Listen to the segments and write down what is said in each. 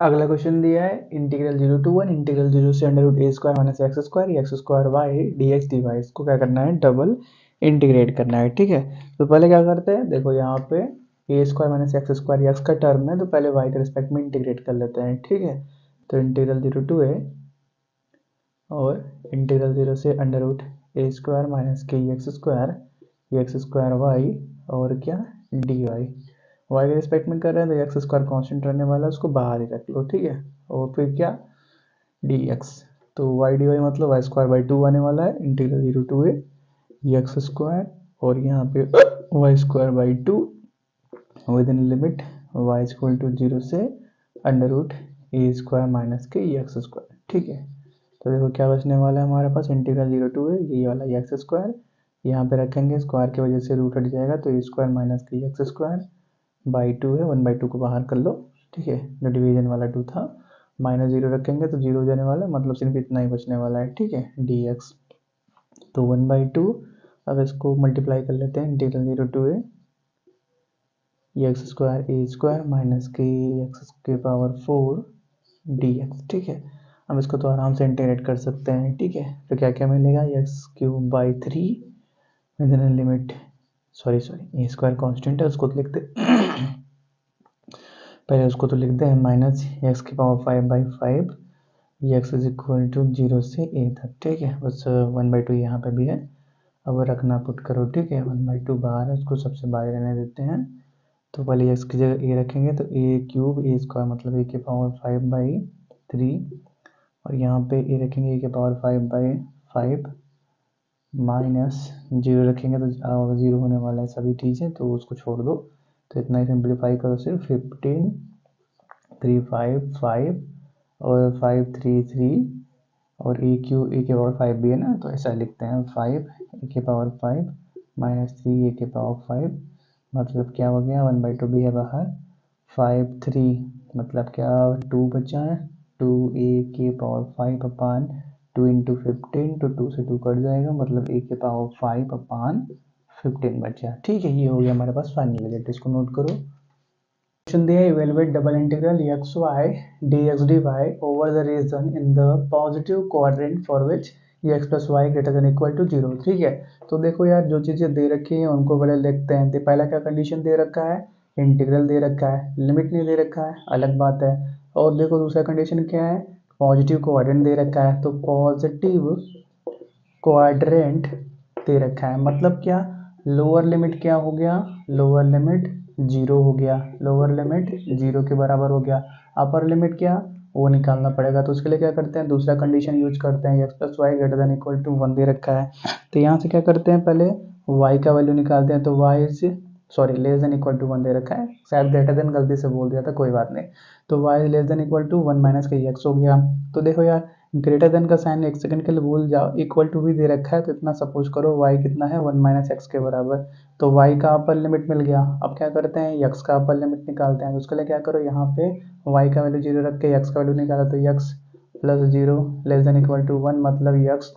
अगला क्वेश्चन दिया है इंटीग्रल 0 to 1 इंटीग्रल 0 से under root a square minus x square y d x d y, इसको क्या करना है, डबल इंटीग्रेट करना है। ठीक है, तो पहले क्या करते हैं, देखो यहाँ पे a square minus x square x का टर्म है, तो पहले वाई के रिस्पेक्ट में इंटीग्रेट कर लेते हैं। ठीक है, तो इंटीग्रल 0 to ए और इंटीग्रल 0 से under root a square minus के एक्स स्क्वायर वाई और क्या डी वाई, वाई के रिस्पेक्ट में कर रहे हैं तो एक्स स्क्वायर कॉन्स्टेंट रहने वाला है, उसको बाहर ही रख लो। ठीक है, और फिर क्या डी एक्स, तो वाई डी वाई मतलब वाई स्क्वायर बाई 2 आने वाला है, integral 0 to a x square और यहाँ पे y square by 2 within limit y equal to 0 से under root a square minus के एक्स स्क्वायर। ठीक है, तो देखो क्या बचने वाला है हमारे पास, इंटीग्रल 0 to ए ये वाला एक्स स्क्वायर, यहाँ पे रखेंगे स्क्वायर की वजह से रूट हट जाएगा, तो ए स्क्वायर माइनस के एक्स स्क्वायर बाई 2 है, 1/2 को बाहर कर लो। ठीक है, जो डिवीजन वाला 2 था, माइनस 0 रखेंगे तो 0 हो जाने वाला है, मतलब सिर्फ इतना ही बचने वाला है। ठीक है, डी एक्स, तो 1/2, अब इसको मल्टीप्लाई कर लेते हैं, integral 0 to a x square minus के एक्स के पावर 4 डी एक्स। ठीक है, अब इसको तो आराम से इंटीग्रेट कर सकते हैं। ठीक है, तो क्या क्या मिलेगा, x cube by 3 within limit, sorry a square constant है, उसको लिखते पहले उसको तो लिखते हैं माइनस एक्स की power 5/5 x is equal to 0 से ए तक। ठीक है, बस 1/2 यहाँ पे भी है, अब रखना पुट करो। ठीक है, 1/2 बाहर है, उसको सबसे बाहर रहने देते हैं, तो पहले एक्स की जगह ए रखेंगे तो ए क्यूब ए स्क्वायर मतलब ए की पावर 5/3 और यहाँ पे ए रखेंगे ए की पावर 5/5 माइनस 0 रखेंगे तो 0 होने वाला है सभी चीज़ें, तो उसको छोड़ दो, तो इतना ही सिंप्लीफाई करो, सिर्फ 15 3 5 5 और 5 3 3 और ए क्यू ए के पावर 5 भी है ना, तो ऐसा लिखते हैं 5 ए के पावर 5 माइनस 3 ए के पावर 5, मतलब क्या हो गया, 1/2 भी है बाहर, 5 3 मतलब क्या 2 बचा है, 2 ए के पावर 5 अपान 2 इंटू 15, तो 2 से 2 कट जाएगा, मतलब ए के पावर 5 अपान 15 बचा। ठीक है, ये हो गया हमारे पास फाइनल रिजल्ट, इसको नोट करो। क्वेश्चन दिया है evaluate double integral x y d x d y over the region in the positive quadrant for which x plus y greater than equal to 0। ठीक है, तो देखो यार जो चीज़ें दे रखी हैं उनको पहले लिखते हैं। तो पहला क्या कंडीशन दे रखा है, इंटीग्रल दे रखा है, लिमिट नहीं दे रखा है, अलग बात है। और देखो दूसरा कंडीशन क्या है, पॉजिटिव क्वाड्रेंट दे रखा है, तो पॉजिटिव क्वाड्रेंट दे रखा है, मतलब क्या, लोअर लिमिट क्या हो गया, लोअर लिमिट 0 हो गया, लोअर लिमिट 0 के बराबर हो गया, अपर लिमिट क्या वो निकालना पड़ेगा, तो उसके लिए क्या करते हैं, दूसरा कंडीशन यूज करते हैं, x plus y greater than equal to 1 दे रखा है, तो यहाँ से क्या करते हैं, पहले वाई का वैल्यू निकालते हैं, तो वाई से sorry less than equal to 1 दे रखा है, शायद ग्रेटर देन गलती से बोल दिया था, कोई बात नहीं, तो y less than equal to 1 minus का एक्स हो गया। तो देखो यार ग्रेटर देन का साइन एक सेकंड के लिए भूल जाओ, इक्वल टू भी दे रखा है, तो इतना सपोज करो y कितना है 1 माइनस एक्स के बराबर, तो y का अपर लिमिट मिल गया। अब क्या करते हैं, x का अपर लिमिट निकालते हैं, तो उसके लिए क्या करो, यहाँ पे y का वैल्यू 0 रख के x का वैल्यू निकाला, तो x plus 0 less than equal to 1 मतलब x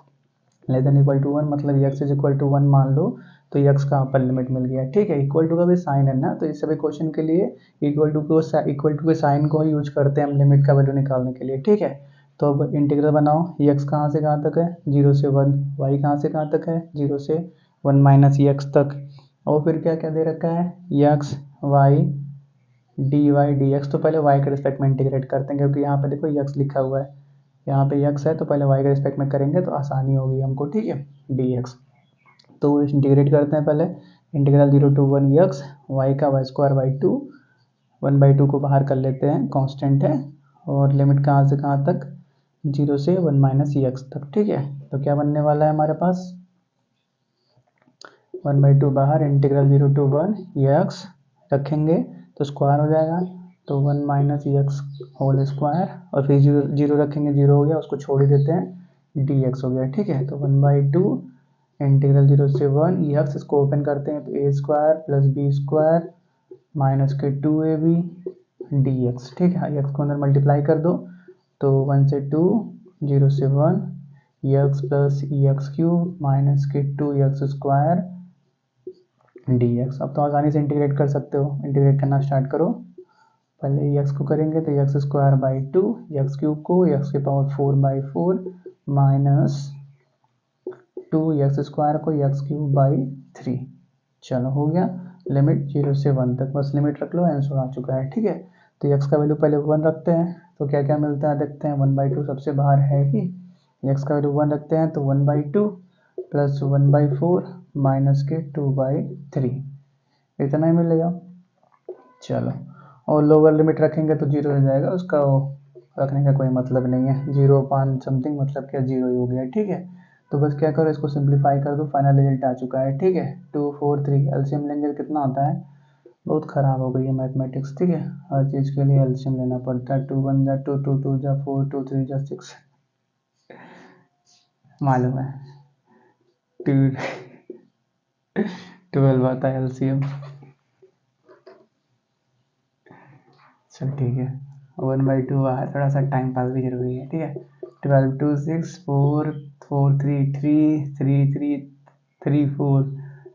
less than equal to 1 मतलब x इज इक्वल टू 1 मान लो, तो x का अपर लिमिट मिल गया। ठीक है, इक्वल टू का भी साइन है ना, तो इस सभी क्वेश्चन के लिए इक्वल टू के साइन को ही यूज करते हैं हम लिमिट का वैल्यू निकालने के लिए। ठीक है, तो अब इंटीग्रल बनाओ, x कहाँ से कहाँ तक है 0 से 1, y कहाँ से कहाँ तक है 0 से 1 माइनस x तक, और फिर क्या क्या दे रखा है x y d y d x, तो पहले y के रिस्पेक्ट में इंटीग्रेट करते हैं, क्योंकि यहाँ पे देखो x लिखा हुआ है, यहाँ पे x है, तो पहले y के रिस्पेक्ट में करेंगे तो आसानी होगी हमको। ठीक है, डी एक्स, तो इंटीग्रेट करते हैं पहले, इंटीग्रल 0 to 1 x y का वाई स्क्वायर बाई 2 1/2 को बाहर कर लेते हैं, कांस्टेंट है, और लिमिट कहाँ से कहाँ तक 0 से 1 माइनस एक्स तक। ठीक है, तो क्या बनने वाला है हमारे पास 1/2 बाहर, इंटीग्रल 0 to 1 एक्स रखेंगे तो स्क्वायर हो जाएगा, तो 1 माइनस एक्स होल स्क्वायर, और फिर 0 रखेंगे 0 हो गया, उसको छोड़ ही देते हैं, डी एक्स हो गया। ठीक है, तो 1/2 इंटीग्रल 0 से 1 एक्स, इसको ओपन करते हैं, तो a square plus b square minus के 2ab डी एक्स। ठीक है, एक्स को अंदर मल्टीप्लाई कर दो, तो 1 से 2 0 से 1 एक्स प्लस ई एक्स क्यूब माइनस के 2x स्क्वायर डी एक्स। अब तो आसानी से इंटीग्रेट कर सकते हो, इंटीग्रेट करना स्टार्ट करो, पहले एक्स को करेंगे तो x square by 2, x cube को एक्स की पावर 4/4 माइनस 2 एक्स स्क्वायर को एक्स क्यूब बाई 3। चलो हो गया, लिमिट 0 से 1 तक, बस लिमिट रख लो, आंसर आ चुका है। ठीक है, तो एक्स का वैल्यू पहले 1 रखते हैं तो क्या क्या मिलता है देखते हैं। 1/2 सबसे बाहर है ही, एक्स का वैल्यू 1 रखते हैं तो 1/2 प्लस 1/4 माइनस के 2/3, इतना ही मिलेगा। चलो, और लोअर लिमिट रखेंगे तो 0 हो जाएगा, उसका रखने का कोई मतलब नहीं है, 0 समथिंग मतलब क्या 0 ही हो गया। ठीक है, तो बस क्या करो, इसको सिंप्लीफाई कर दो, फाइनल रिजल्ट आ चुका है। ठीक है, 2 4 3 एलसीएम लेंगे तो कितना आता है, बहुत ख़राब हो गई है मैथमेटिक्स। ठीक है, हर चीज़ के लिए एलसीएम लेना पड़ता है। 2 1 जा 2, 2 2 जा 4, 2 3 जा 6, मालूम है। 12 आता है एलसीएम। चल ठीक है, 1/2 है, थोड़ा सा टाइम पास भी जरूरी है। ठीक है, 12 2 6 4 4 3 3 3 3 3 4,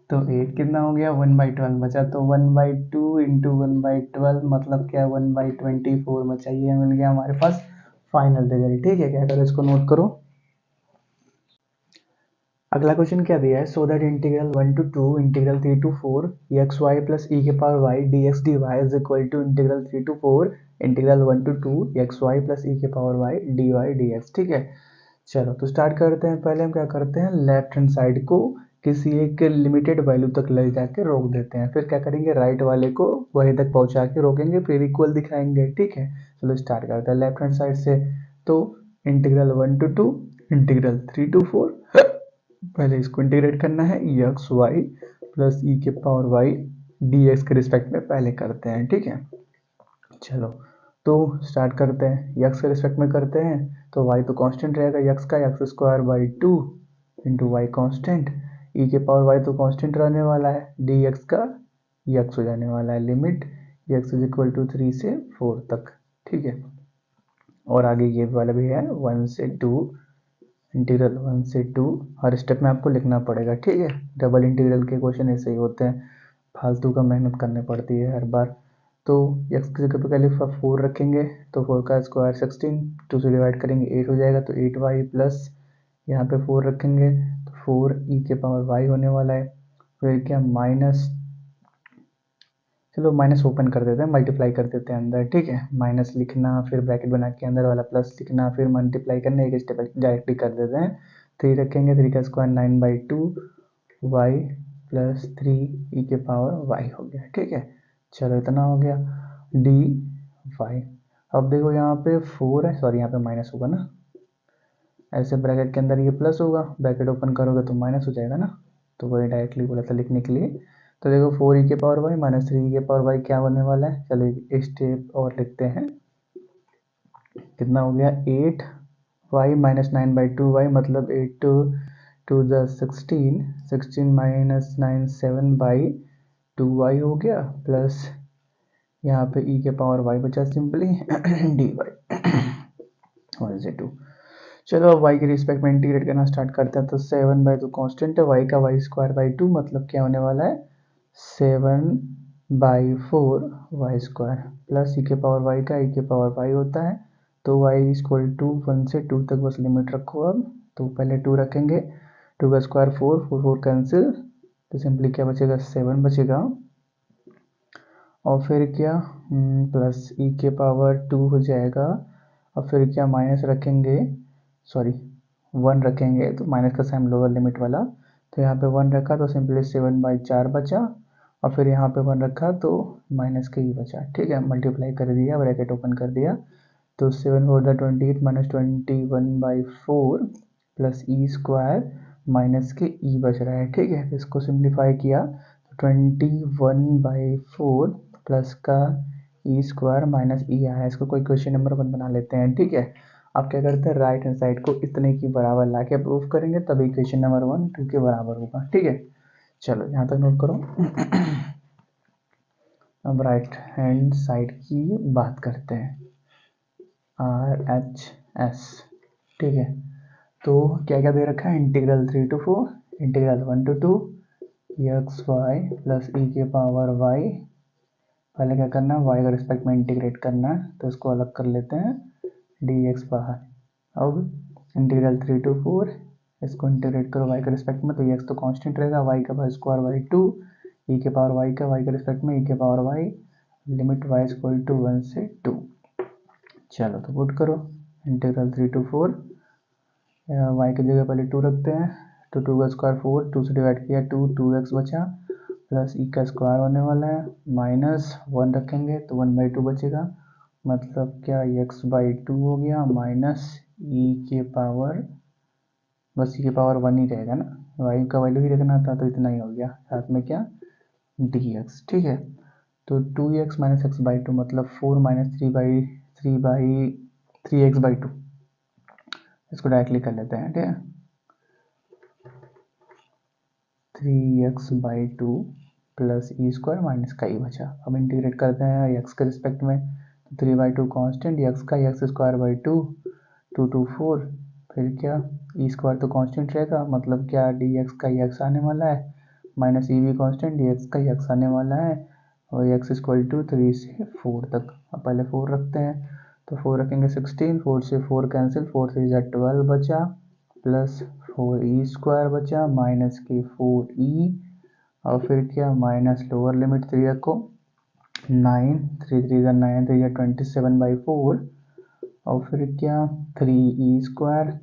तो 8 कितना हो गया, 1/12 बचा, तो 1/2 इंटू 1/12 मतलब क्या, 1/24 बचा। ये मिल गया हमारे पास फाइनल रिजल्ट। ठीक है, क्या करो, इसको नोट करो। अगला क्वेश्चन क्या दिया है, so that integral 1 to 2 integral 3 to 4 x y plus e के power y d x d y is equal to integral 3 to 4 integral 1 to 2 x y plus e के power y d y d x. ठीक है, चलो तो start करते हैं। पहले हम क्या करते हैं, लेफ्ट हैंड साइड को किसी एक लिमिटेड वैल्यू तक ले जाके रोक देते हैं, फिर क्या करेंगे, राइट वाले को वहीं तक पहुंचा के रोकेंगे, फिर इक्वल दिखाएंगे। ठीक है, चलो स्टार्ट करते हैं लेफ्ट हैंड साइड से। तो इंटीग्रल 1 to 2 इंटीग्रल 3 to 4, पहले इसको इंटीग्रेट करना है, एक्स वाई प्लस ई के पावर वाई डी एक्स के रिस्पेक्ट में पहले करते हैं। ठीक है, चलो तो स्टार्ट करते हैं, एक्स के रिस्पेक्ट में करते हैं तो वाई तो कांस्टेंट रहेगा, एक्स का x square by 2 into y constant, e के पावर वाई तो कांस्टेंट रहने वाला है, डी एक्स का एक्स हो जाने वाला है, limit x is equal to 3 से 4 तक। ठीक है, और आगे ये वाला भी है 1 से 2, इंटीग्रल 1 से 2, हर स्टेप में आपको लिखना पड़ेगा। ठीक है, डबल इंटीग्रल के क्वेश्चन ऐसे ही होते हैं, फालतू का मेहनत करनी पड़ती है हर बार। तो एक्स की जगह पे पहले 4 रखेंगे तो 4 का स्क्वायर 16, 2 से डिवाइड करेंगे 8 हो जाएगा, तो 8y प्लस यहाँ पे 4 रखेंगे तो 4 ई के पावर वाई होने वाला है, फिर क्या माइनस, चलो माइनस ओपन कर देते हैं, मल्टीप्लाई कर देते हैं अंदर। ठीक है, माइनस लिखना, फिर ब्रैकेट बना के अंदर वाला प्लस लिखना, फिर मल्टीप्लाई करना, एक स्टेप डायरेक्टली कर देते हैं। 3 रखेंगे, 3 का स्क्वायर 9/2 वाई प्लस 3 ई के पावर वाई हो गया। ठीक है, चलो इतना हो गया, डी वाई। अब देखो यहाँ पे 4 है, सॉरी यहाँ पे माइनस होगा ना, ऐसे ब्रैकेट के अंदर ये प्लस होगा, ब्रैकेट ओपन करोगे तो माइनस हो जाएगा ना, तो वही डायरेक्टली बोला था लिखने के लिए। तो देखो 4 ई के पावर वाई माइनस 3 ई के पावर वाई क्या बनने वाला है, चलो एक स्टेप और लिखते हैं, कितना हो गया 8y माइनस 9/2y मतलब 8 टू 2 ज़ा 16, 16 माइनस 9 7/2y हो गया, प्लस यहाँ पे e के पावर y बचा सिंपली dy 1 से 2। चलो अब y के रिस्पेक्ट में इंटीग्रेट करना स्टार्ट करते हैं, तो 7/2 कांस्टेंट है, y का वाई स्क्वायर बाई 2 मतलब क्या होने वाला है 7/4 वाई स्क्वायर प्लस ई के पावर वाई का ई के पावर वाई होता है, तो y इक्वल टू 1 से 2 तक बस लिमिट रखो। अब तो पहले 2 रखेंगे, 2 का स्क्वायर 4 4 4 कैंसिल, तो सिंपली क्या बचेगा 7 बचेगा, और फिर क्या प्लस ई के पावर 2 हो जाएगा, और फिर क्या माइनस रखेंगे, सॉरी 1 रखेंगे तो माइनस का साइन लोअर लिमिट वाला, तो यहाँ पे 1 रखा तो सिंपली 7/4 बचा, और फिर यहाँ पे 1 रखा तो माइनस के ही बचा। ठीक है, मल्टीप्लाई कर दिया, ब्रैकेट ओपन कर दिया, तो 7 4 28 minus 21/4 plus E square minus के ई बच रहा है। ठीक है, इसको सिंप्लीफाई किया तो 21/4 प्लस का ई स्क्वायर माइनस ई आया, इसको कोई क्वेश्चन नंबर 1 बना लेते हैं। ठीक है, अब क्या करते हैं, राइट हैंड साइड को इतने की बराबर ला के प्रूफ करेंगे, तभी क्वेश्चन नंबर 1 2 के बराबर होगा। ठीक है, चलो यहाँ तक नोट करो। अब राइट हैंड साइड की बात करते हैं, RHS। ठीक है, तो क्या क्या दे रखा है, integral 3 to 4 integral 1 to 2 x y plus e के पावर वाई पहले क्या करना है, y का रिस्पेक्ट में इंटीग्रेट करना है, तो इसको अलग कर लेते हैं, dx बाहर। अब इंटीग्रल 3 to 4, इसको इंटीग्रेट करो y के रिस्पेक्ट में, तो x तो कांस्टेंट रहेगा, y का पावर स्क्वायर बाई 2, e के पावर y का y के रिस्पेक्ट में e के power y, limit y equal to 1 से 2। चलो तो पुट करो, इंटीग्रल 3 to 4, y की जगह पहले 2 रखते हैं, तो 2 का स्क्वायर 4, 2 से डिवाइड किया 2, 2x बचा, प्लस ई का स्क्वायर होने वाला है, माइनस 1 रखेंगे तो 1/2 बचेगा, मतलब क्या x/2 हो गया, माइनस ई के पावर, बस ई के पावर 1 ही रहेगा ना, y का वैल्यू ही रखना था, तो इतना ही हो गया, साथ में क्या dx। ठीक है, तो 2x माइनस x/2 मतलब 4 माइनस 3x/2, इसको डायरेक्टली कर लेते हैं। ठीक है, 3x/2 plus E square minus का ई बचा। अब इंटीग्रेट करते हैं एक्स के रिस्पेक्ट में, तो 3/2 कांस्टेंट, एक्स का एक्स स्क्वायर बाई 2, 2 to 4, फिर क्या ई स्क्वायर तो कांस्टेंट रहेगा, मतलब क्या डी एक्स का एक्स आने वाला है, माइनस ई भी कांस्टेंट, डी एक्स का एक्स आने वाला है, और एक्स इक्वल टू 3 से 4 तक। अब पहले 4 रखते हैं, तो 4 रखेंगे 16, 4 से 4 कैंसिल, 4 3 12 बचा, प्लस 4e स्क्वायर बचा, माइनस के 4e, और फिर क्या माइनस लोअर लिमिट 3 रखो, 9, 3 3 9, 3 27/4, और फिर क्या 3e स्क्वायर,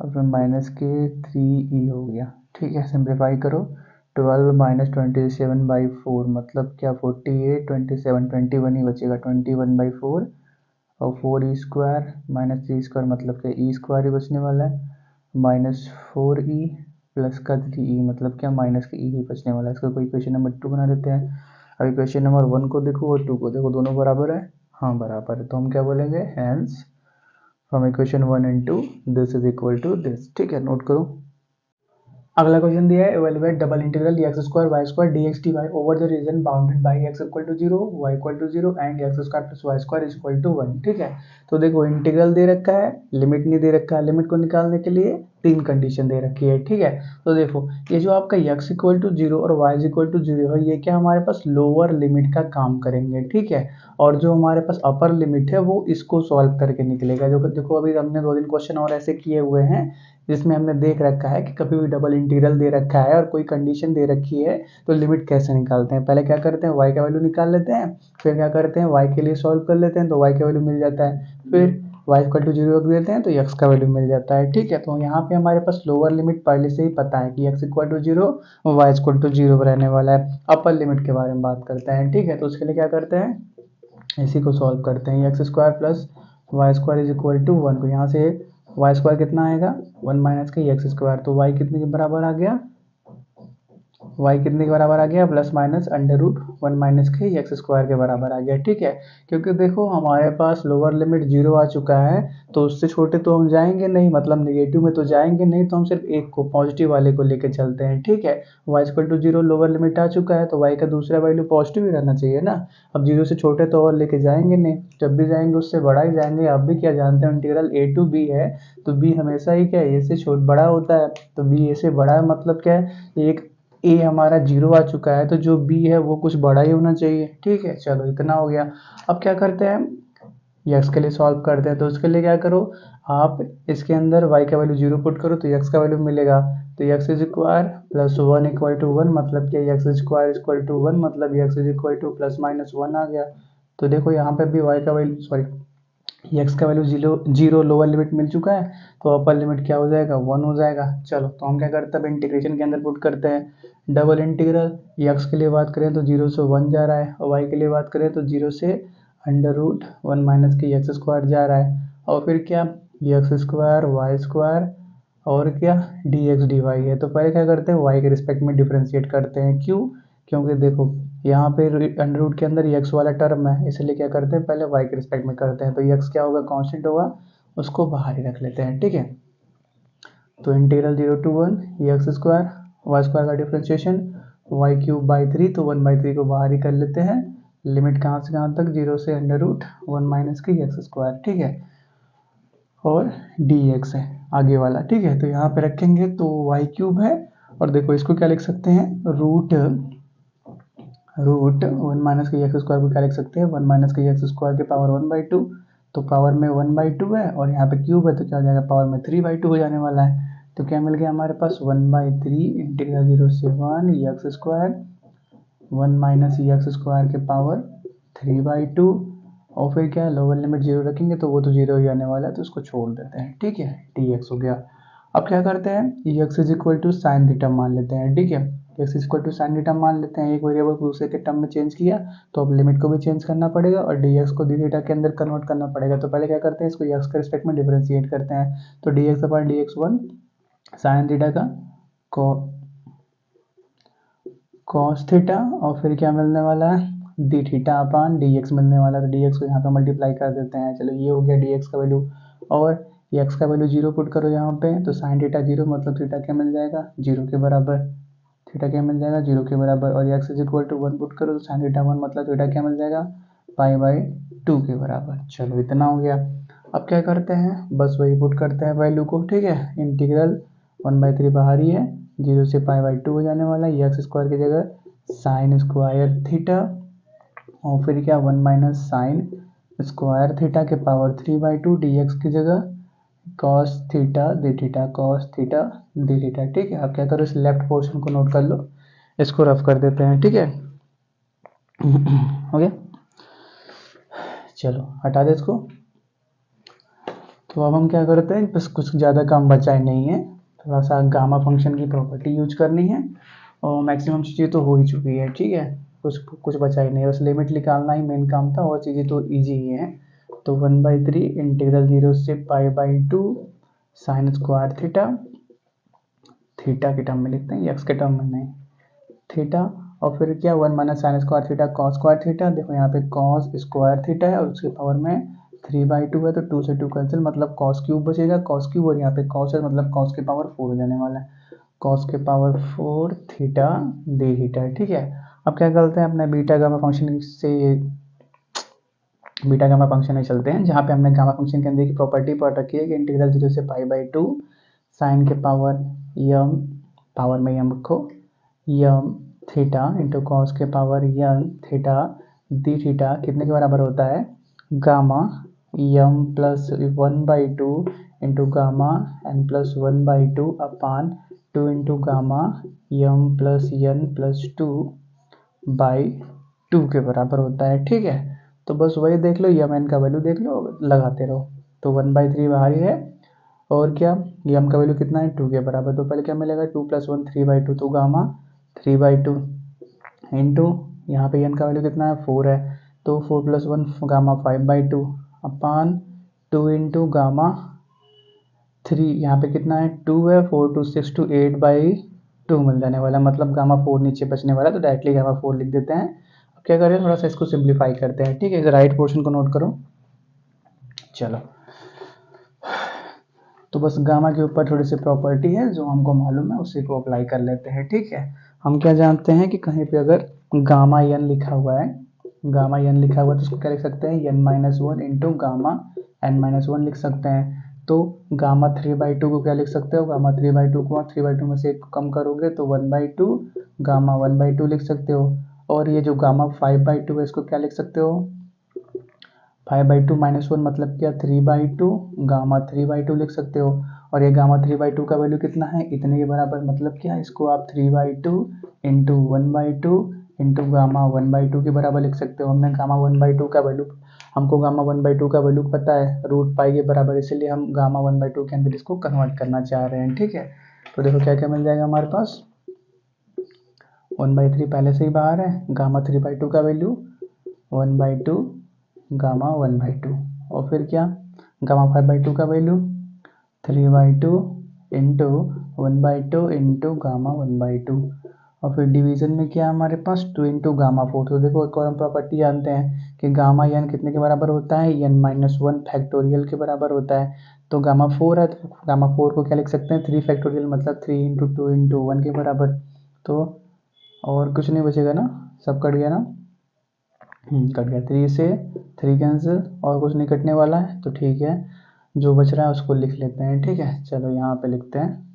और फिर माइनस के 3e हो गया। ठीक है, सिंप्लीफाई करो, 12 माइनस 27/4 मतलब क्या 48, 27 21 ही बचेगा, 21/4, और 4e स्क्वायर माइनस 3 स्क्वायर मतलब क्या ई स्क्वायर ही बचने वाला है, माइनस 4e प्लस का 3e मतलब क्या माइनस के ई ही बचने वाला है। इसका कोई इक्वेशन नंबर 2 बना देते हैं। अब इक्वेशन नंबर 1 को देखो और 2 को देखो, दोनों बराबर है, हाँ बराबर है, तो हम क्या बोलेंगे, hence from equation 1 and 2 this is equal to this. ठीक है, नोट करो। अगला क्वेश्चन दिया है, evaluate double integral x square y square d x d y over the region bounded by x equal to 0, y equal to 0 and x square plus y square is equal to 1। ठीक है, तो देखो integral दे रखा है, limit नहीं दे रखा है, limit को निकालने के लिए 3 कंडीशन दे रखी है। ठीक है, तो देखो ये जो आपका एक्स इक्वल टू 0 और वाई इक्वल टू 0 है, ये क्या हमारे पास लोअर लिमिट का काम करेंगे। ठीक है, और जो हमारे पास अपर लिमिट है वो इसको सॉल्व करके निकलेगा। जो देखो अभी हमने 2 दिन क्वेश्चन और ऐसे किए हुए हैं, जिसमें हमने देख रखा है कि कभी भी डबल इंटीग्रल दे रखा है और कोई कंडीशन दे रखी है तो लिमिट कैसे निकालते हैं। पहले क्या करते हैं, y का वैल्यू निकाल लेते हैं, फिर क्या करते हैं y के लिए सॉल्व कर लेते हैं, तो y का वैल्यू मिल जाता है, फिर y इक्वल टू 0 रख देते हैं तो x का वैल्यू मिल जाता है। ठीक है, तो यहाँ पे हमारे पास लोअर लिमिट पहले से ही पता है कि x इक्वल टू 0 और y इक्वल टू 0 रहने वाला है। अपर लिमिट के बारे में बात करते हैं। ठीक है, तो उसके लिए क्या करते हैं, इसी को सॉल्व करते हैं, x square plus y square is equal to 1 को यहाँ से वाई स्क्वायर कितना आएगा 1 माइनस का एक्स स्क्वायर, तो वाई कितने के बराबर आ गया, y कितने के बराबर आ गया, plus minus under root 1 minus के एक्स स्क्वायर के बराबर आ गया। ठीक है, क्योंकि देखो हमारे पास लोअर लिमिट 0 आ चुका है, तो उससे छोटे तो हम जाएंगे नहीं, मतलब नेगेटिव में तो जाएंगे नहीं, तो हम सिर्फ एक को पॉजिटिव वाले को लेके चलते हैं। ठीक है, y equal to 0 lower limit आ चुका है, तो y का दूसरा वैल्यू पॉजिटिव ही रहना चाहिए ना। अब 0 से छोटे तो और लेके जाएंगे नहीं, जब भी जाएंगे उससे बड़ा ही जाएंगे। आप भी क्या जानते हैं, इंटीग्रल a टू b है, तो b हमेशा ही क्या a से बड़ा होता है, तो b a से बड़ा है, मतलब क्या है, एक ए हमारा 0 आ चुका है, तो जो बी है वो कुछ बड़ा ही होना चाहिए। ठीक है, चलो इतना हो गया। अब क्या करते हैं, एक्स के लिए सॉल्व करते हैं, तो उसके लिए क्या करो, आप इसके अंदर वाई का वैल्यू 0 पुट करो तो एक्स का वैल्यू मिलेगा, तो x is square plus 1 equal to 1 मतलब क्या एक्स स्क्वायर इक्वल टू 1 मतलब x is equal to plus minus 1 आ गया। तो देखो यहाँ पे भी वाई का वैल्यू एक्स का वैल्यू 0 लोअर लिमिट मिल चुका है, तो अपर लिमिट क्या हो जाएगा 1 हो जाएगा। चलो तो हम क्या करते हैं, अब इंटीग्रेशन के अंदर पुट करते हैं, डबल इंटीग्रल एक्स के लिए बात करें तो 0 से 1 जा रहा है, और वाई के लिए बात करें तो 0 से अंडर रूट 1 माइनस के एक्स स्क्वायर जा रहा है, और फिर क्या एक्स स्क्वायर वाई स्क्वायर और क्या डी एक्स डी वाई है। तो पहले क्या करते हैं, वाई के रिस्पेक्ट में डिफ्रेंशिएट करते हैं, क्यों, क्योंकि देखो यहाँ पे अंडर रूट के अंदर एक्स वाला टर्म है, इसलिए क्या करते हैं पहले वाई के रिस्पेक्ट में करते हैं, तो एक्स क्या होगा कांस्टेंट होगा, उसको बाहर ही रख लेते हैं। ठीक है, तो integral 0 to 1 x square y square का डिफ्रेंशिएशन वाई क्यूब बाई 3, तो 1/3 को बाहर ही कर लेते हैं, लिमिट कहाँ से कहाँ तक 0 से अंडर रूट 1 माइनस की एक्स स्क्वायर। ठीक है, और डी एक्स है आगे वाला। ठीक है, तो यहाँ पे रखेंगे तो वाई क्यूब है, और देखो इसको क्या लिख सकते हैं, रूट रूट 1 माइनस के एक्स स्क्वायर को क्या लिख सकते हैं, 1 माइनस के एक्स स्क्वायर के पावर 1/2, तो पावर में 1/2 है और यहाँ पे क्यूब है तो क्या हो जाएगा, पावर में 3/2 हो जाने वाला है। तो क्या मिल गया हमारे पास, 1/3 इंटीग्रल 0 से 1 x square, 1 minus x square के पावर 3/2, और फिर क्या है, लोअर लिमिट 0 रखेंगे तो वो तो 0 ही आने वाला है, तो उसको छोड़ देते हैं, ठीक है, dx हो गया। अब क्या करते हैं, x is equal to sine theta मान लेते हैं, ठीक है, x is equal to sine theta मान लेते हैं। एक वेरिएबल को दूसरे के टर्म में चेंज किया तो अब लिमिट को भी चेंज करना पड़ेगा और dx को डी थीटा के अंदर कन्वर्ट करना पड़ेगा। तो पहले क्या करते हैं, इसको x के रिस्पेक्ट में डिफरेंशिएट करते हैं, तो dx upon dx1 sine theta का कॉस थीटा, और फिर क्या मिलने वाला है, D theta upon D x मिलने वाला है, तो डी एक्स को यहाँ पे मल्टीप्लाई कर देते हैं। चलो ये हो गया डी एक्स का वैल्यू, और एक्स का वैल्यू 0 पुट करो यहाँ पे, तो साइन थीटा 0 मतलब थीटा क्या मिल जाएगा, 0 के बराबर, थीटा क्या मिल जाएगा, 0 के बराबर, और x is equal to 1 put करो तो साइन थीटा 1 मतलब थीटा क्या मिल जाएगा, π/2 के बराबर। चलो इतना हो गया। अब क्या करते हैं, बस वही पुट करते हैं वैल्यू को, ठीक है, इंटीग्रल 1/3 बाहर ही है, 0 से π/2 हो जाने वाला है, एक्स स्क्वायर की जगह साइन स्क्वायर थीटा, और फिर क्या 1 माइनस साइन स्क्वायर थीटा के पावर 3/2 dx की जगह cos theta d theta, cos theta d theta, ठीक है। अब क्या करो, इस लेफ्ट पोर्शन को नोट कर लो, इसको रफ कर देते हैं, ठीक है, हो गया, चलो हटा दे इसको। तो अब हम क्या करते हैं, बस कुछ ज़्यादा काम बचा ही नहीं है, थोड़ा सा गामा फंक्शन की प्रॉपर्टी यूज करनी है, और मैक्सिमम चीज़ें तो हो ही चुकी है, ठीक है, कुछ कुछ बचा ही नहीं, बस लिमिट निकालना ही मेन काम था, और चीज़ें तो इजी ही हैं। तो 1/3 इंटीग्रल 0 से π/2 साइन स्क्वायर थीटा, थीटा के टर्म में लिखते हैं, एक्स के टर्म में नहीं, थीटा, और फिर क्या 1 minus sine square theta cos square theta, देखो यहाँ पे कॉस स्क्वायर थीटा है और उसके पावर में 3/2 है, तो 2 से 2 कैंसिल, मतलब कॉस क्यूब बचेगा, कॉस क्यूब, और यहाँ पे कॉस है मतलब कॉस के पावर 4 हो जाने वाला है, कॉस के पावर 4 थीटा डी थीटा, ठीक है। अब क्या करते हैं, अपने बीटा गामा फंक्शन से बीटा गामा फंक्शन में चलते हैं, जहाँ पे हमने गामा फंक्शन के अंदर की प्रॉपर्टी पढ़ रखी है कि इंटीग्रल 0 से π/2 साइन के पावर यम, पावर में यम रखो, यम थीटा इंटू कॉस के power n theta d theta कितने के बराबर होता है, gamma m plus 1/2 into gamma n plus 1/2 upon 2 into gamma m plus n plus 2/2 के बराबर होता है, ठीक है। तो बस वही देख लो, यम एन का वैल्यू देख लो, लगाते रहो, तो 1/3 बाहर ही है, और क्या यम का वैल्यू कितना है, 2 के बराबर, तो पहले क्या मिलेगा, 2 + 1 3/2, तो गामा 3/2 इंटू यहाँ पे एन का वैल्यू कितना है, 4 है, तो 4 + 1 गामा 5/2 अपान 2 इंटू गामा 3, यहाँ पे कितना है 2 है, 4 2 6 2 8/2 मिल जाने वाला, मतलब गामा 4 नीचे बचने वाला, तो डायरेक्टली गामा 4 लिख देते हैं। अब क्या करें, थोड़ा सा इसको सिंप्लीफाई करते हैं, ठीक है, इस राइट पोर्शन को नोट करो। चलो, तो बस गामा के ऊपर थोड़ी सी प्रॉपर्टी है जो हमको मालूम है, उसी को अप्लाई कर लेते हैं, ठीक है। हम क्या जानते हैं कि कहीं पे अगर गामा एन लिखा हुआ है, गामा एन लिखा हुआ है, तो उसको क्या लिख सकते हैं, n-1 इंटू गामा n-1 लिख सकते हैं। तो गामा 3/2 को क्या लिख सकते हो, गामा 3/2 को 3/2 में से एक कम करोगे तो 1/2 गामा 1/2 लिख सकते हो, और ये जो गामा 5/2 है इसको क्या लिख सकते हो, 5/2 - 1 मतलब क्या, 3/2 गामा 3/2 लिख सकते हो, और ये गामा 3/2 का वैल्यू कितना है, इतने के बराबर, मतलब क्या, इसको आप 3/2 इंटू 1/2 इंटू गामा 1/2 के बराबर लिख सकते हो। हमने गामा 1/2 का वैल्यू, हमको गामा 1/2 का वैल्यू पता है, √π के बराबर, इसलिए हम गामा 1/2 के अंदर इसको कन्वर्ट करना चाह रहे हैं, ठीक है। तो देखो क्या क्या मिल जाएगा हमारे पास, 1/3 पहले से ही बाहर है, गामा 3/2 का वैल्यू 1/2 गामा 1/2, और फिर क्या, गामा 5/2 का वैल्यू 3/2 इंटू 1/2 इंटू गामा 1/2, और फिर डिवीजन में क्या हमारे पास 2 इंटू गामा 4। तो देखो एक और हम प्रॉपर्टी जानते हैं कि गामा एन कितने के बराबर होता है, n-1 फैक्टोरियल के बराबर होता है, तो गामा 4 है, तो गामा 4 को क्या लिख सकते हैं, 3 फैक्टोरियल मतलब 3 इंटू 2 इंटू 1 के बराबर, तो और कुछ नहीं बचेगा ना, सब कट गया ना, कट गया, 3 से 3 कैंसिल, और कुछ नहीं कटने वाला है, तो ठीक है, जो बच रहा है उसको लिख लेते हैं, ठीक है। चलो यहाँ पे लिखते हैं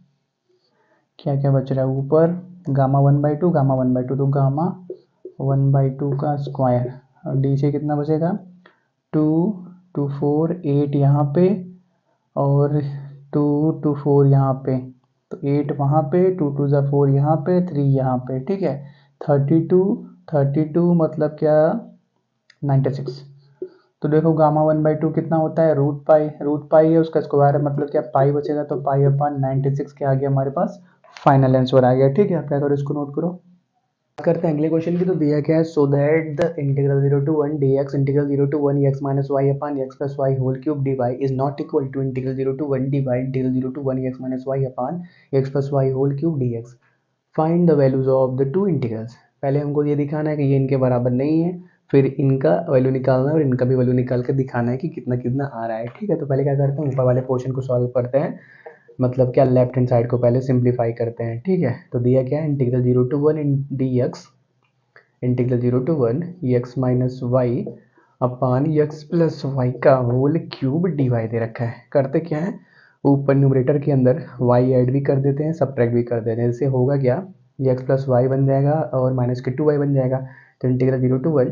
क्या क्या बच रहा है, ऊपर गामा 1/2 गामा 1/2, तो गामा 1/2 का स्क्वायर, और डी से कितना बचेगा 2 2 4 8 यहाँ पे और 2 2 4 यहाँ पे, तो 8 वहाँ पे, 2 2 ज़ा 4 यहाँ पे, 3 यहाँ पे, ठीक है। 32 मतलब क्या 96। तो देखो गामा 1/2 कितना होता है रूट पाई है, उसका स्क्वायर है मतलब क्या पाई बचेगा, तो पाई अपॉन 96 क्या आ गया हमारे पास फाइनल आंसर आ गया, ठीक है। आप क्या करो इसको नोट करो। करते हैं अगले क्वेश्चन की। तो दिया क्या है, so that the integral 0 to 1 dx integral 0 to 1 x minus y upon x plus y whole cube dy is not equal to integral 0 to 1 dy integral 0 to 1 x minus y upon x plus y whole cube dx। Find the values of the two integrals. पहले हमको ये दिखाना है कि ये इनके बराबर नहीं है, फिर इनका वैल्यू निकालना है और इनका भी वैल्यू निकाल के दिखाना है कि कितना कितना आ रहा है, ठीक है। तो पहले क्या करते हैं, ऊपर वाले पोर्शन को सॉल्व करते हैं, मतलब क्या लेफ्ट हैंड साइड को पहले सिंप्लीफाई करते हैं, ठीक है। तो दिया क्या है, integral 0 to 1 d x integral 0 to 1 x minus y upon x plus y का होल क्यूब डी वाई दे रखा है। करते क्या है, ऊपर न्यूमरेटर के अंदर y ऐड भी कर देते हैं, सब्ट्रैक्ट भी कर देते हैं। इससे होगा क्या, एक्स प्लस वाई बन जाएगा और माइनस के 2y बन जाएगा। तो integral 0 to 1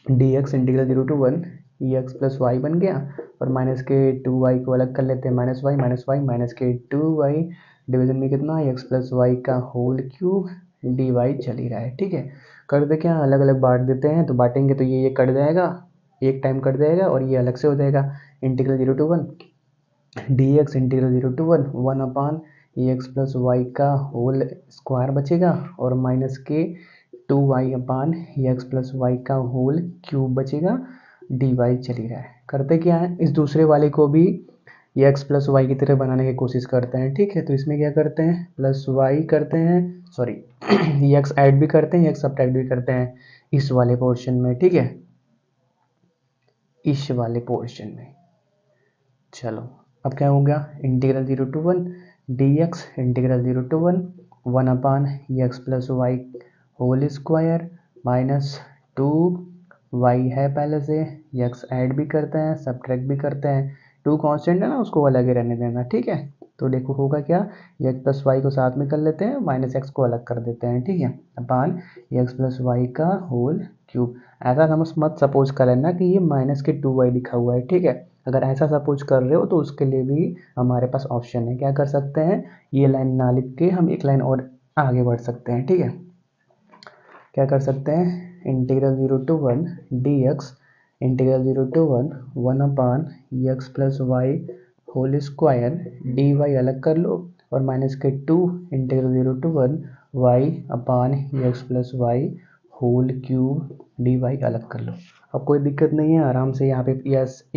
d x integral 0 to 1 x plus y बन गया, और माइनस के 2y को अलग कर लेते हैं, माइनस वाई माइनस के 2y, डिवीजन में कितना एक्स प्लस वाई का होल क्यूब डी वाई चल ही रहा है, ठीक है। कर दे क्या, अलग अलग बांट देते हैं, तो बांटेंगे तो ये कट जाएगा, एक टाइम कट जाएगा और ये अलग से हो जाएगा। Integral 0 to 1 d x integral 0 to 1 upon x plus y का होल स्क्वायर बचेगा, और माइनस के 2y upon x plus y का होल क्यूब बचेगा, डी वाई चल ही रहा है। करते क्या है, इस दूसरे वाले को भी एक्स प्लस वाई की तरह बनाने की कोशिश करते हैं, ठीक है। तो इसमें क्या करते हैं, प्लस वाई करते हैं, सॉरी एक्स ऐड भी करते हैं, एक्स सब्ट्रैक्ट भी करते हैं इस वाले पोर्शन में, ठीक है, इस वाले पोर्शन में। चलो अब क्या हो गया, integral 0 to 1 d x integral 0 to 1 upon x plus y whole square minus 2y है पहले से, एक्स ऐड भी करते हैं सब्ट्रैक्ट भी करते हैं, 2 कांस्टेंट है ना उसको अलग ही रहने देना, ठीक है। तो देखो होगा क्या, एक्स प्लस वाई को साथ में कर लेते हैं, माइनस एक्स को अलग कर देते हैं, ठीक है, अपान एक्स प्लस वाई का होल क्यूब। ऐसा समझ मत सपोज कर लेना कि ये माइनस के 2y लिखा हुआ है, ठीक है। अगर ऐसा सपोज कर रहे हो तो उसके लिए भी हमारे पास ऑप्शन है, क्या कर सकते हैं, ये लाइन ना लिख के हम एक लाइन और आगे बढ़ सकते हैं, ठीक है। क्या कर सकते हैं, integral 0 to 1 d x integral 0 to 1 upon x plus y whole square d y अलग कर लो, और माइनस के 2 integral 0 to 1 y upon x plus y whole cube d y अलग कर लो। अब कोई दिक्कत नहीं है, आराम से यहाँ पे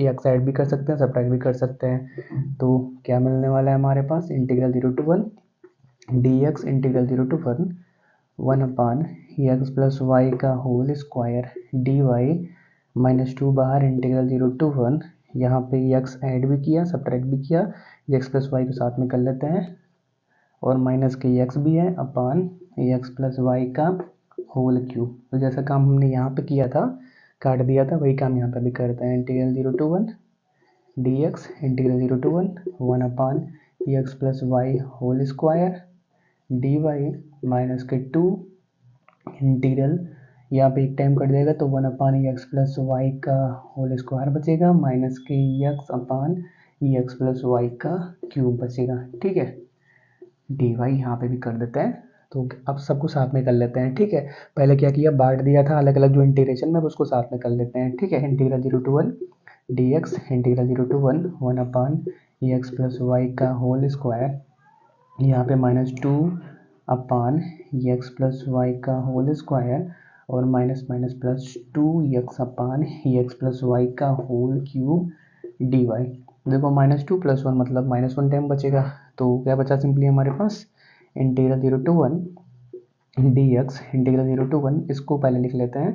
एक्स ऐड भी कर सकते हैं सब्ट्रैक्ट भी कर सकते हैं। तो क्या मिलने वाला है हमारे पास, integral 0 to 1 d x integral 0 to 1 upon x plus y का whole square d y minus 2 बाहर, इंटीग्रल 0 to 1 यहाँ पे एक्स ऐड भी किया सब्ट्रैक्ट भी किया, एक्स प्लस वाई को साथ में कर लेते हैं, और माइनस के एक्स भी है अपान एक्स प्लस वाई का होल क्यूब। तो जैसा काम हमने यहाँ पे किया था, काट दिया था, वही काम यहाँ पे भी करते हैं। Integral 0 to 1 d x integral 0 to 1 upon x plus y whole square d y minus के 2 इंटीग्रल, यहाँ पे एक टाइम कट जाएगा तो 1 अपान एक्स प्लस वाई का होल स्क्वायर बचेगा, माइनस के x upon x plus y का क्यूब बचेगा, ठीक है। डी वाई यहाँ पे भी कर देते हैं। तो अब सबको साथ में कर लेते हैं, ठीक है। पहले क्या किया, बांट दिया था अलग अलग जो इंटीग्रेशन में, उसको साथ में कर लेते हैं, ठीक है। Integral 0 to 1 d x integral 0 to 1 upon x plus y का होल स्क्वायर, यहाँ पे minus 2 upon x plus y का होल स्क्वायर, और minus minus plus 2 x upon x plus y का होल क्यूब डी वाई। देखो -2 + 1 मतलब -1 time बचेगा, तो क्या बचा सिंपली हमारे पास, integral 0 to 1 d x integral 0 to 1, इसको पहले लिख लेते हैं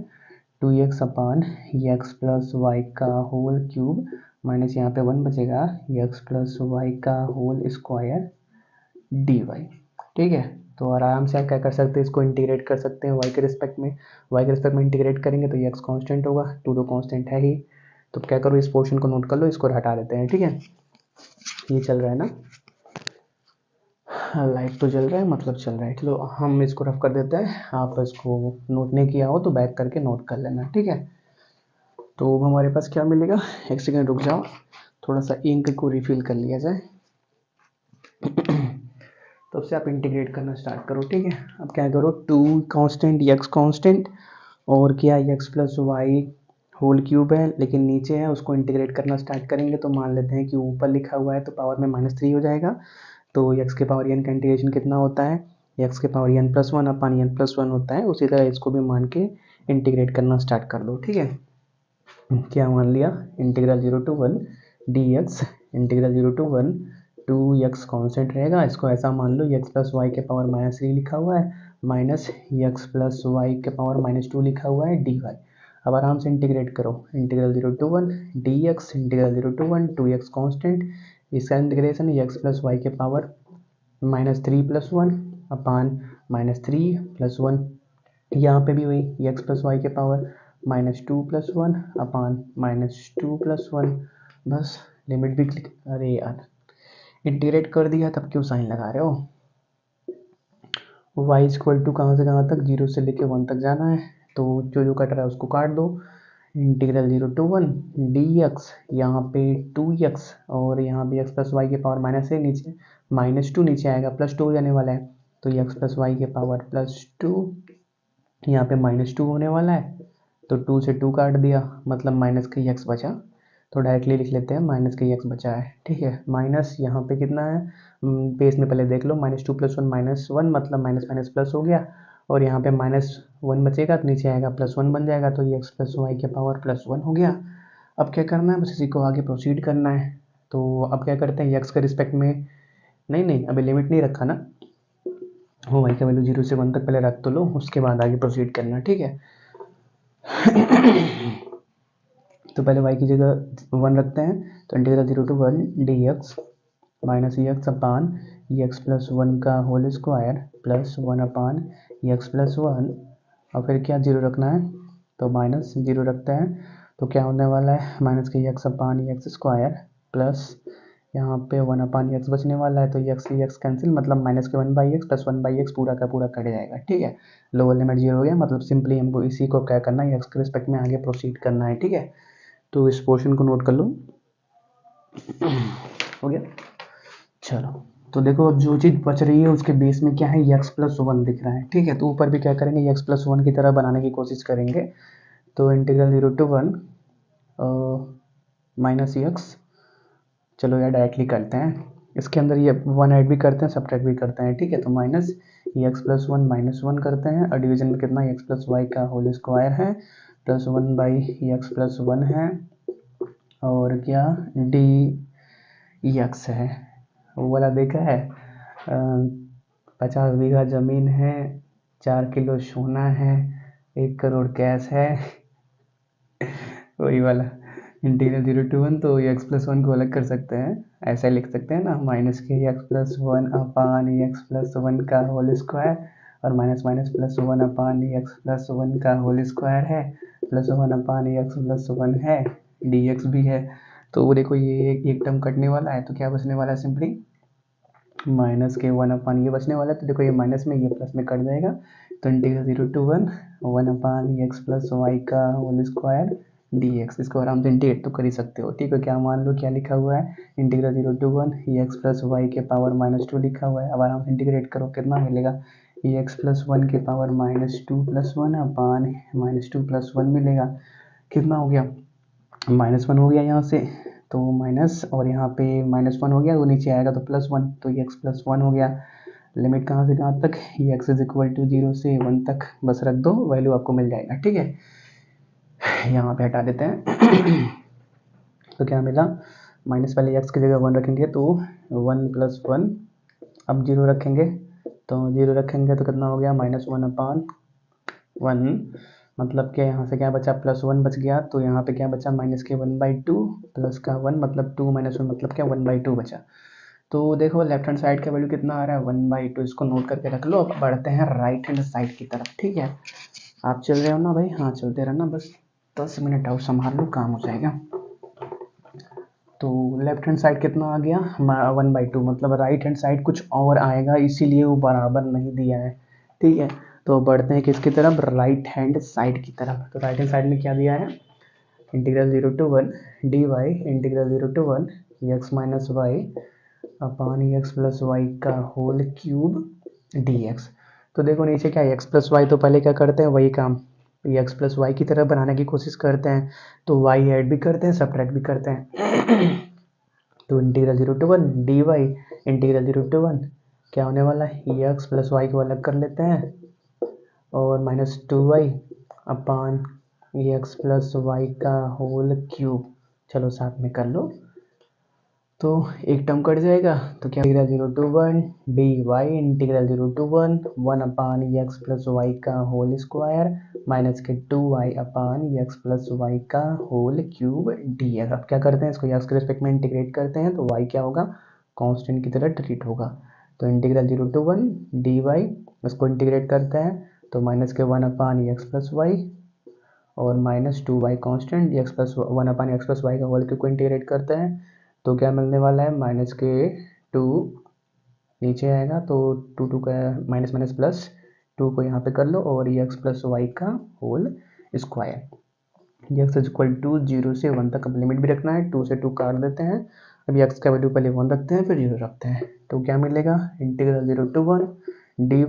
2x upon x plus y का होल क्यूब, माइनस यहाँ पे 1 बचेगा एक्स प्लस वाई का होल स्क्वायर डी वाई, ठीक है। तो आराम से आप क्या कर सकते हैं, इसको इंटीग्रेट कर सकते हैं वाई के रिस्पेक्ट में इंटीग्रेट करेंगे तो एक्स कांस्टेंट होगा, 2 तो कांस्टेंट है ही। तो क्या करो, इस पोर्शन को नोट कर लो, इसको हटा देते हैं, ठीक है। ये चल रहा है ना, लाइट तो जल रहा है, मतलब चल रहा है। चलो हम इसको रफ कर देते हैं, आप इसको नोट नहीं किया हो तो बैक करके नोट कर लेना, ठीक है। तो हमारे पास क्या मिलेगा, एक सेकेंड रुक जाओ, थोड़ा सा इंक को रिफिल कर लिया जाए। तब से आप इंटीग्रेट करना स्टार्ट करो, ठीक है। अब क्या करो, 2 कांस्टेंट x कांस्टेंट और क्या x plus y whole cube है, लेकिन नीचे है, उसको इंटीग्रेट करना स्टार्ट करेंगे तो मान लेते हैं कि ऊपर लिखा हुआ है तो पावर में -3 हो जाएगा। तो x के पावर n का इंटीग्रेशन कितना होता है, x के पावर n प्लस वन अपन n प्लस वन होता है। उसी तरह इसको भी मान के इंटीग्रेट करना स्टार्ट कर दो, ठीक है। क्या मान लिया, integral 0 to 1 dx, integral 0 to 1 2x constant रहेगा। इसको ऐसा मान लो x प्लस वाई के पावर -3 लिखा हुआ है, माइनस x प्लस वाई के पावर -2 लिखा हुआ है dy। अब आराम से इंटीग्रेट करो, integral 0 to 1 dx, integral 0 to 1 2x constant, इसका इंटीग्रेशन x प्लस वाई के power -3 plus one upon -3 plus one, यहाँ पे भी वही x प्लस वाई के power -2 plus one upon -2 plus one. बस लिमिट भी क्लिक, अरे यार इंटीग्रेट कर दिया तब क्यों साइन लगा रहे हो। y इक्वल टू कहाँ से कहाँ तक, 0 से लेके 1 तक जाना है, तो जो कट रहा है उसको काट दो। इंटीग्रल 0 to 1 dx, यहाँ पे 2x और यहाँ भी x प्लस वाई के पावर माइनस है, नीचे -2 नीचे आएगा +2 हो जाने वाला है, तो x प्लस वाई के पावर +2, यहाँ पे -2 होने वाला है, तो 2 से 2 काट दिया, मतलब माइनस का x बचा, तो डायरेक्टली लिख लेते हैं माइनस का x बचा है, ठीक है। माइनस यहाँ पे कितना है, बेस में पहले देख लो, -2 प्लस वन -1, मतलब माइनस माइनस प्लस हो गया, और यहाँ पे -1 बचेगा तो नीचे आएगा +1 बन जाएगा, तो ये x प्लस वाई के पावर +1 हो गया। अब क्या करना है, बस इसी को आगे प्रोसीड करना है। तो अब क्या करते हैं, x के रिस्पेक्ट में, नहीं अभी लिमिट नहीं रखा ना, हो y का वैल्यू 0 से 1 तक पहले रख तो लो, उसके बाद आगे प्रोसीड करना, ठीक है। तो पहले y की जगह 1 रखते हैं, तो integral 0 to 1 dx minus x upon x plus one का whole square plus 1 upon x plus one, और फिर क्या 0 रखना है, तो -0 रखते हैं, तो क्या होने वाला है, माइनस के x अपान x स्क्वायर प्लस यहाँ पे 1 अपान x बचने वाला है, तो x कैंसिल, मतलब माइनस के 1/x प्लस 1/x पूरा का पूरा कट जाएगा, ठीक है। लोअर लिमिट 0 हो गया, मतलब सिंपली हमको इसी को क्या करना है, x के रिस्पेक्ट में आगे प्रोसीड करना है, ठीक है। तो इस पोर्शन को नोट कर लो, हो गया। चलो तो देखो, अब जो चीज़ बच रही है उसके बेस में क्या है, x प्लस वन दिख रहा है, ठीक है। तो ऊपर भी क्या करेंगे, x प्लस वन की तरह बनाने की कोशिश करेंगे। तो इंटीग्रल 0 to 1 माइनस x, चलो यार डायरेक्टली करते हैं, इसके अंदर ये 1 ऐड भी करते हैं, सब्ट्रैक्ट भी करते हैं, ठीक है। तो माइनस x प्लस वन -1 करते हैं, और डिवीजन में कितना, x प्लस वाई का होल स्क्वायर है प्लस 1/x प्लस 1 है, और क्या dx है, वो वाला देखा है, 50 बीघा ज़मीन है, 4 किलो सोना है, 1 करोड़ कैश है, वही वाला। इंटीग्रल 0 to 1, तो x प्लस वन को अलग कर सकते हैं, ऐसा लिख सकते हैं ना, माइनस के x plus one upon x plus one का होल स्क्वायर, और minus minus plus 1 upon x plus one का होल स्क्वायर है, plus 1 upon x plus one है, dx भी है। तो वो देखो, ये एक टर्म कटने वाला है, तो क्या बचने वाला है, सिंपली माइनस के 1 अपान ये बचने वाला है, तो देखो ये माइनस में ये प्लस में कट जाएगा, तो integral 0 to 1 upon x plus y का होल स्क्वायर dx, इसको आराम से इंटीग्रेट तो कर ही सकते हो, ठीक है। क्या मान लो, क्या लिखा हुआ है, integral 0 to 1 x plus y के पावर -2 लिखा हुआ है। अब आराम से इंटीग्रेट करो, कितना मिलेगा, x प्लस वन के power -2 plus one upon -2 plus 1 मिलेगा, कितना हो गया, -1 हो गया यहाँ से, तो माइनस, और यहाँ पे -1 हो गया, वो नीचे आएगा तो +1, तो ये x प्लस वन हो गया। लिमिट कहाँ से कहाँ तक, ये x इज इक्वल टू 0 से 1 तक, बस रख दो, वैल्यू आपको मिल जाएगा, ठीक है। यहाँ पे हटा देते हैं। तो क्या मिला, माइनस वाले x की जगह 1 रखेंगे तो 1 + 1, अब 0 रखेंगे, तो 0 रखेंगे तो कितना हो गया, -1 अपान 1, मतलब क्या यहाँ से क्या बचा, +1 बच गया, तो यहाँ पे क्या बचा, माइनस के 1/2 प्लस का 1, मतलब 2 - 1 मतलब क्या, 1/2 बचा। तो देखो लेफ्ट हैंड साइड का वैल्यू कितना आ रहा है, 1/2, इसको नोट करके रख लो। अब बढ़ते हैं राइट हैंड साइड की तरफ, ठीक है। आप चल रहे हो ना भाई, हाँ चलते रहना, बस 10 मिनट और संभाल लो, काम हो जाएगा। तो लेफ्ट हैंड साइड कितना आ गया 1/2, मतलब राइट हैंड साइड कुछ और आएगा, इसीलिए वो बराबर नहीं दिया है। ठीक है, तो बढ़ते हैं किसकी तरफ, राइट हैंड साइड की तरफ। तो राइट हैंड साइड में क्या दिया है, integral 0 to 1 dy integral 0 to 1 x minus y upon x plus y का होल क्यूब dx। तो देखो नीचे क्या है x प्लस वाई, तो पहले क्या करते हैं वही काम, एक्स प्लस वाई की तरह बनाने की कोशिश करते हैं, तो y ऐड भी करते हैं सब्ट्रैक्ट भी करते हैं। तो integral 0 to 1 dy integral 0 to 1 क्या होने वाला है, एक्स प्लस वाई को अलग कर लेते हैं और minus 2y upon x plus y का होल क्यूब। चलो साथ में कर लो, तो एक टर्म कट जाएगा, तो क्या integral 0 to 1 dy integral 0 to 1 upon x plus y का होल स्क्वायर माइनस के 2y upon x plus y का होल क्यूब dx। अब क्या करते हैं, इसको एक्स के रिस्पेक्ट में इंटीग्रेट करते हैं, तो y क्या होगा, कांस्टेंट की तरह ट्रीट होगा। तो इंटीग्रल 0 to 1 dy इसको इंटीग्रेट करते हैं, तो माइनस के 1 अपान एक्स प्लस वाई और minus 2y constant x plus 1 upon x plus y का होल क्यूब को इंटीग्रेट करते हैं, तो क्या मिलने वाला है, माइनस के 2 नीचे आएगा, तो 2 का माइनस माइनस प्लस 2 को यहाँ पे कर लो और एक्स प्लस वाई का whole square. X is equal to 0 से 1 तक अब लिमिट भी रखना है, 2 से 2 काट देते हैं, अभी एक्स का वैल्यू पहले 1 रखते हैं फिर 0 रखते हैं, तो क्या मिलेगा, इंटीग्रल 0 to 1 dy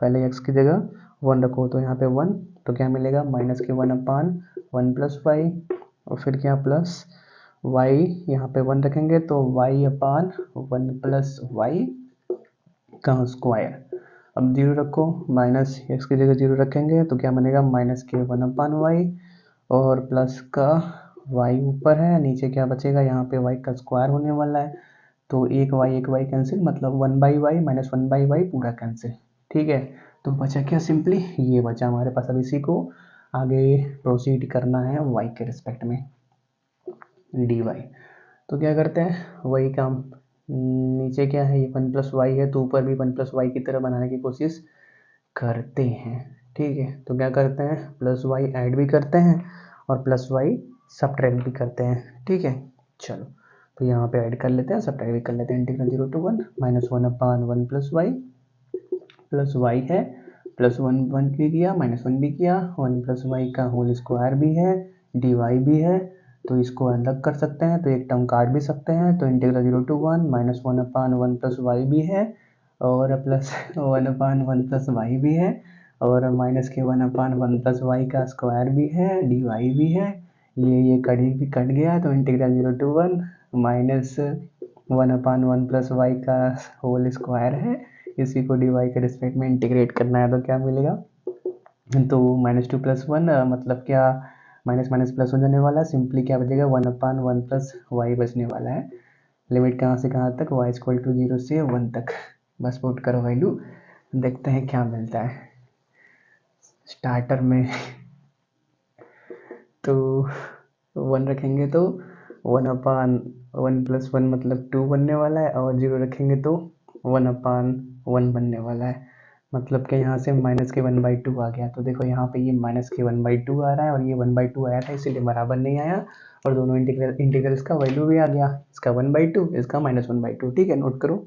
पहले एक्स की जगह 1 रखो तो यहाँ पे 1, तो क्या मिलेगा, माइनस के 1 अपान 1 प्लस वाई और फिर क्या प्लस y यहाँ पे 1 रखेंगे तो y अपान 1 प्लस वाई का स्क्वायर। अब 0 रखो, माइनस एक्स की जगह 0 रखेंगे तो क्या बनेगा, माइनस के 1 अपान वाई और प्लस का y ऊपर है, नीचे क्या बचेगा, यहाँ पे y का स्क्वायर होने वाला है, तो एक y कैंसिल, मतलब 1/y माइनस 1/y पूरा कैंसिल। ठीक है, तो बचा क्या, सिंपली ये बचा हमारे पास। अब इसी को आगे प्रोसीड करना है y के रिस्पेक्ट में dy। तो क्या करते हैं वही काम, नीचे क्या है, ये 1 प्लस वाई है, तो ऊपर भी 1 प्लस वाई की तरह बनाने की कोशिश करते हैं। ठीक है, तो क्या करते हैं, प्लस वाई ऐड भी करते हैं और प्लस वाई सब्ट्रैक्ट भी करते हैं। ठीक है, चलो तो यहाँ पे ऐड कर लेते हैं, सब्ट्रैक्ट भी कर लेते हैं। Integral 0 to 1 minus 1 upon 1 plus y है, प्लस 1 भी किया माइनस 1 भी किया, 1 प्लस वाई का होल स्क्वायर भी है, डी वाई भी है, तो इसको अलग कर सकते हैं, तो एक टर्म काट भी सकते हैं, तो integral 0 to 1 minus 1 upon 1 plus y भी है और प्लस 1 अपान 1 प्लस वाई भी है और माइनस के 1 अपान 1 प्लस वाई का स्क्वायर भी है, डी वाई भी है, ये कट गया, तो integral 0 to 1 minus 1 upon 1 plus y का होल स्क्वायर है, इसी को डी वाई के रिस्पेक्ट में इंटीग्रेट करना है, तो क्या मिलेगा, तो -2 + 1 मतलब क्या, माइनस माइनस प्लस हो जाने वाला है, सिंपली क्या बचेगा, 1 अपान 1 प्लस वाई बचने वाला है। लिमिट कहाँ से कहाँ तक, y इक्वल टू 0 से 1 तक। बस पुट करो वैल्यू, देखते हैं क्या मिलता है। स्टार्टर में तो 1 रखेंगे तो 1 अपान 1 + 1 मतलब 2 बनने वाला है और 0 रखेंगे तो 1 अपान 1 बनने वाला है, मतलब कि यहाँ से माइनस के 1/2 आ गया। तो देखो यहाँ पे ये माइनस के 1/2 आ रहा है और ये 1/2 आया था, इसीलिए बराबर नहीं आया और दोनों इंटीग्रल्स का वैल्यू भी आ गया, इसका 1/2 इसका -1/2। ठीक है, नोट करो।